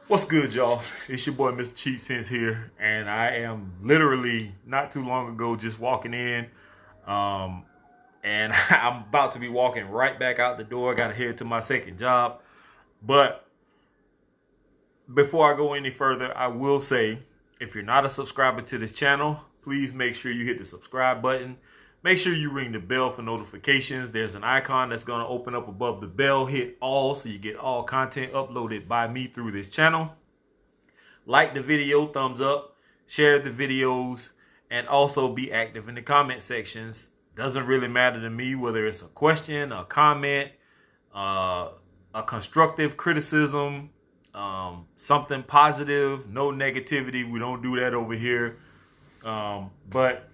What's good, y'all? It's your boy, Mr. Cheap Sense here, and I am literally not too long ago just walking in, um, and I'm about to be walking right back out the door. Got to head to my second job, but before I go any further, I will say, if you're not a subscriber to this channel, please make sure you hit the subscribe button. Make sure you ring the bell for notifications. There's an icon that's going to open up above the bell. Hit all so you get all content uploaded by me through this channel. Like the video, thumbs up, share the videos, and also be active in the comment sections. Doesn't really matter to me whether it's a question, a comment, a constructive criticism, something positive, no negativity. We don't do that over here. But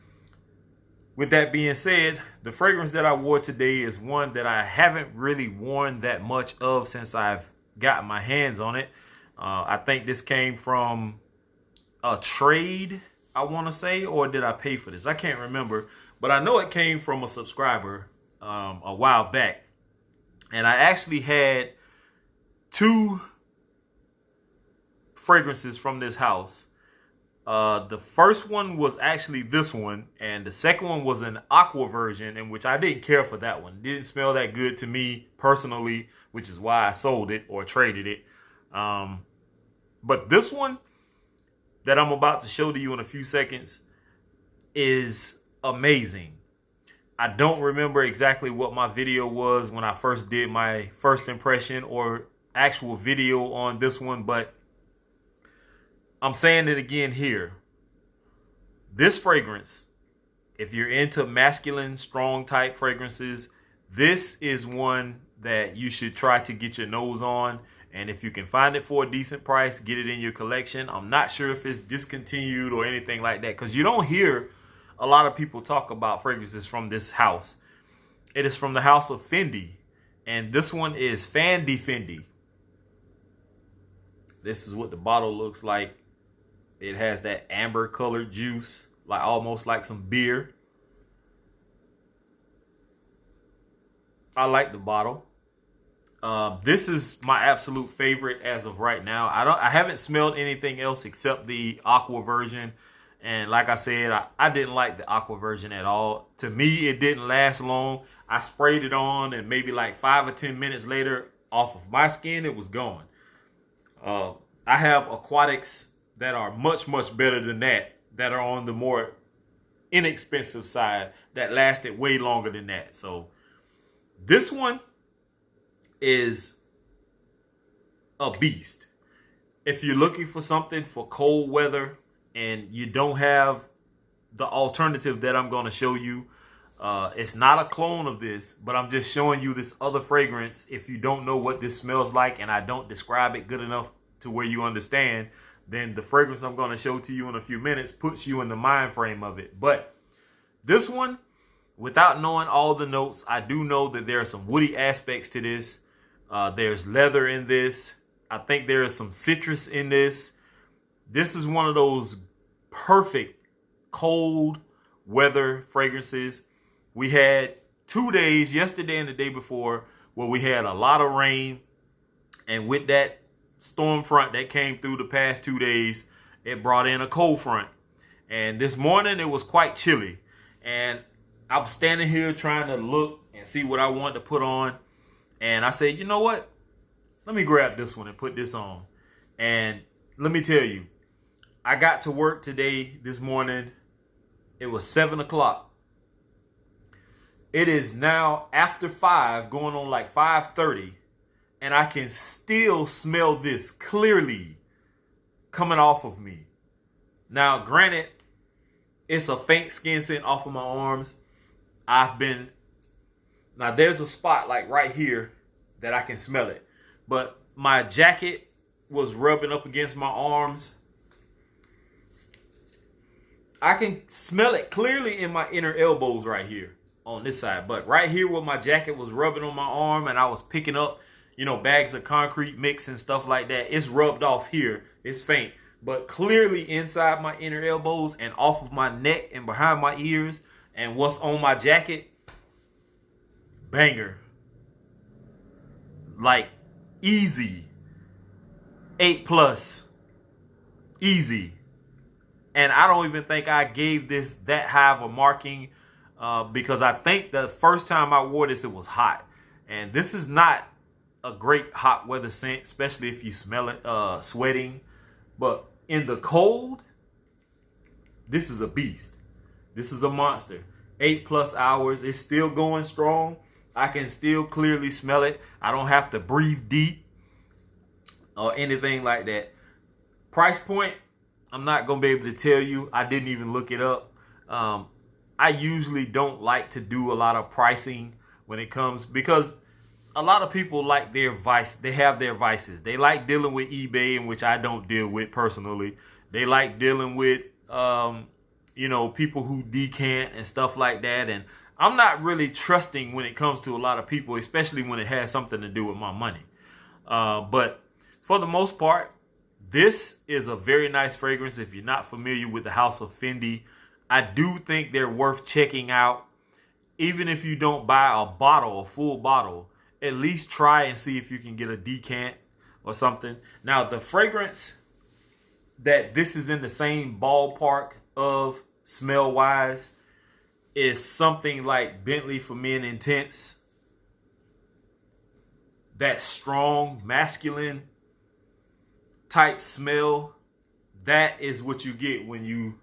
with that being said, the fragrance that I wore today is one that I haven't really worn that much of since I've gotten my hands on it. I think this came from a trade, I want to say, or did I pay for this? I can't remember, but I know it came from a subscriber a while back. And I actually had two fragrances from this house. The first one was actually this one, and the second one was an aqua version, in which I didn't care for that one. It didn't smell that good to me personally, which is why I sold it or traded it. But this one that I'm about to show to you in a few seconds is amazing. I don't remember exactly what my video was when I first did my first impression or actual video on this one, but I'm saying it again here. This fragrance, if you're into masculine, strong type fragrances, this is one that you should try to get your nose on. And if you can find it for a decent price, get it in your collection. I'm not sure if it's discontinued or anything like that, because you don't hear a lot of people talk about fragrances from this house. It is from the house of Fendi, and this one is Fendi. This is what the bottle looks like. It has that amber colored juice, like almost like some beer. I like the bottle. This is my absolute favorite as of right now. I haven't smelled anything else except the aqua version. And like I said, I didn't like the aqua version at all. To me, it didn't last long. I sprayed it on, and maybe like 5 or 10 minutes later, off of my skin, it was gone. I have aquatics that are much, much better than that are on the more inexpensive side, that lasted way longer than that. So this one is a beast. If you're looking for something for cold weather and you don't have the alternative that I'm going to show you, it's not a clone of this, but I'm just showing you this other fragrance. If you don't know what this smells like and I don't describe it good enough to where you understand, then the fragrance I'm going to show to you in a few minutes puts you in the mind frame of it. But this one, without knowing all the notes, I do know that there are some woody aspects to this. There's leather in this. I think there is some citrus in this. This is one of those perfect cold weather fragrances. We had 2 days, yesterday and the day before, where we had a lot of rain. And with that storm front that came through the past 2 days, it brought in a cold front. And this morning it was quite chilly. And I was standing here trying to look and see what I wanted to put on. And I said, you know what? Let me grab this one and put this on. And let me tell you, I got to work today, this morning. It was 7 o'clock. It is now after 5, going on like 5:30. And I can still smell this clearly coming off of me. Now, granted, it's a faint skin scent off of my arms. Now there's a spot like right here that I can smell it. But my jacket was rubbing up against my arms. I can smell it clearly in my inner elbows right here on this side. But right here where my jacket was rubbing on my arm and I was picking up, bags of concrete mix and stuff like that, it's rubbed off here. It's faint. But clearly inside my inner elbows and off of my neck and behind my ears and what's on my jacket, banger. Like, easy. 8 plus, easy. And I don't even think I gave this that high of a marking because I think the first time I wore this, it was hot. And this is not a great hot weather scent, especially if you smell it sweating. But in the cold, this is a beast. This is a monster. 8 plus hours. It's still going strong. I can still clearly smell it. I don't have to breathe deep or anything like that. Price point, I'm not going to be able to tell you. I didn't even look it up. I usually don't like to do a lot of pricing when it comes, because a lot of people like their vice. They have their vices. They like dealing with eBay, in which I don't deal with personally. They like dealing with, people who decant and stuff like that. And I'm not really trusting when it comes to a lot of people, especially when it has something to do with my money. But for the most part, this is a very nice fragrance. If you're not familiar with the house of Fendi, I do think they're worth checking out. Even if you don't buy a bottle, a full bottle, at least try and see if you can get a decant or something. Now, the fragrance that this is in the same ballpark of smell-wise is something like Bentley for Men Intense. That strong, masculine type smell, that is what you get when you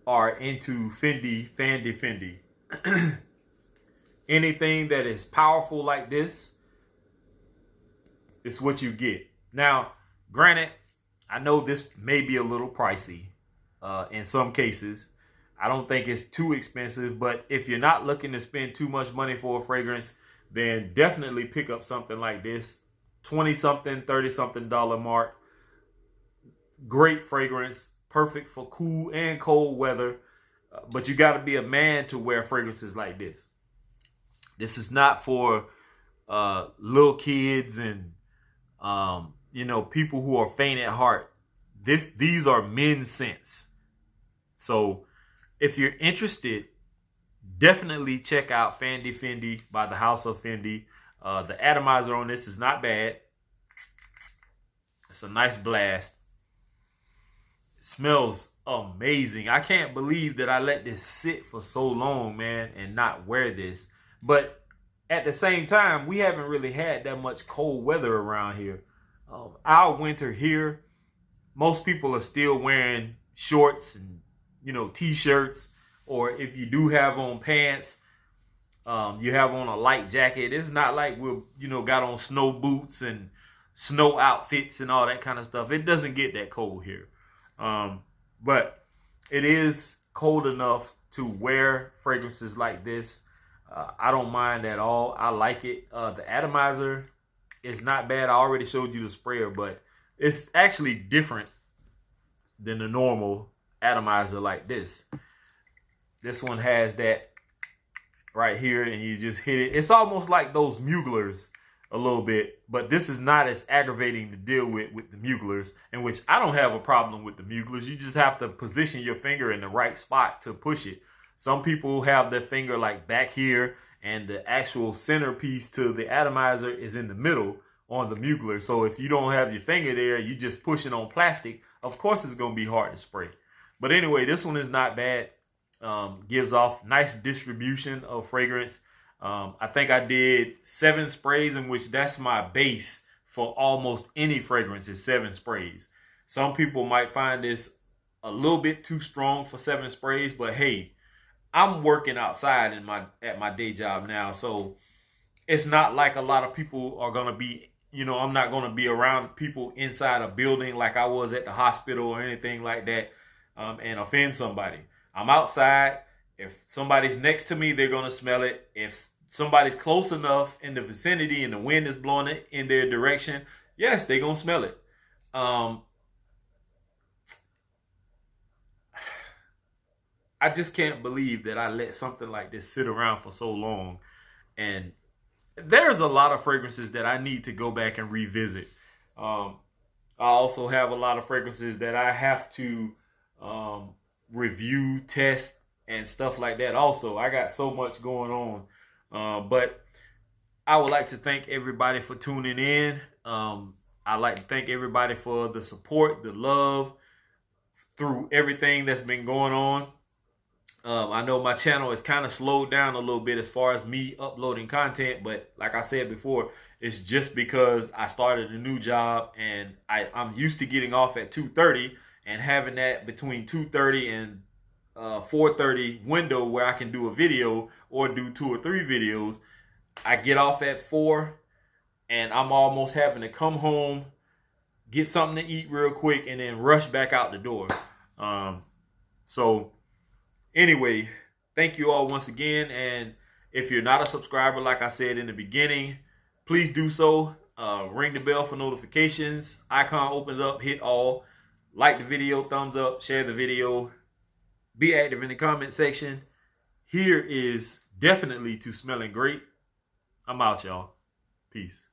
are into Fendi. Anything that is powerful like this is what you get. Now, granted, I know this may be a little pricey in some cases. I don't think it's too expensive, but if you're not looking to spend too much money for a fragrance, then definitely pick up something like this. 20-something, 30-something dollar mark. Great fragrance, perfect for cool and cold weather. But you got to be a man to wear fragrances like this. This is not for little kids and people who are faint at heart. These are men's scents. So if you're interested, definitely check out Fendi by the House of Fendi. The atomizer on this is not bad. It's a nice blast. It smells amazing. I can't believe that I let this sit for so long, man, and not wear this. But at the same time, we haven't really had that much cold weather around here. Our winter here, most people are still wearing shorts and, t-shirts, or if you do have on pants, you have on a light jacket. It's not like we're, got on snow boots and snow outfits and all that kind of stuff. It doesn't get that cold here. But it is cold enough to wear fragrances like this. I don't mind at all. I like it. The atomizer is not bad. I already showed you the sprayer, but it's actually different than the normal atomizer like this. This one has that right here, and you just hit it. It's almost like those Muglers a little bit, but this is not as aggravating to deal with the Muglers, in which I don't have a problem with the Muglers. You just have to position your finger in the right spot to push it. Some people have their finger like back here, and the actual centerpiece to the atomizer is in the middle on the Mugler. So if you don't have your finger there, you just push it on plastic, of course it's going to be hard to spray. But anyway, this one is not bad. Gives off nice distribution of fragrance. I think I did 7 sprays, in which that's my base for almost any fragrance is 7 sprays. Some people might find this a little bit too strong for 7 sprays, but hey, I'm working outside at my day job now, so it's not like a lot of people are gonna be, I'm not gonna be around people inside a building like I was at the hospital or anything like that, and offend somebody. I'm outside. If somebody's next to me, they're gonna smell it. If somebody's close enough in the vicinity and the wind is blowing it in their direction, yes, they're gonna smell it. I just can't believe that I let something like this sit around for so long. And there's a lot of fragrances that I need to go back and revisit. I also have a lot of fragrances that I have to review, test, and stuff like that. Also, I got so much going on. But I would like to thank everybody for tuning in. I'd like to thank everybody for the support, the love through everything that's been going on. I know my channel is kind of slowed down a little bit as far as me uploading content, but like I said before, it's just because I started a new job and I'm used to getting off at 2:30 and having that between 2:30 and 4:30 window where I can do a video or do 2 or 3 videos. I get off at 4 and I'm almost having to come home, get something to eat real quick, and then rush back out the door. So anyway, thank you all once again. And if you're not a subscriber, like I said in the beginning, please do so. Ring the bell for notifications. Icon opens up, hit all. Like the video, thumbs up, share the video. Be active in the comment section. Here is definitely to smelling great. I'm out, y'all. Peace.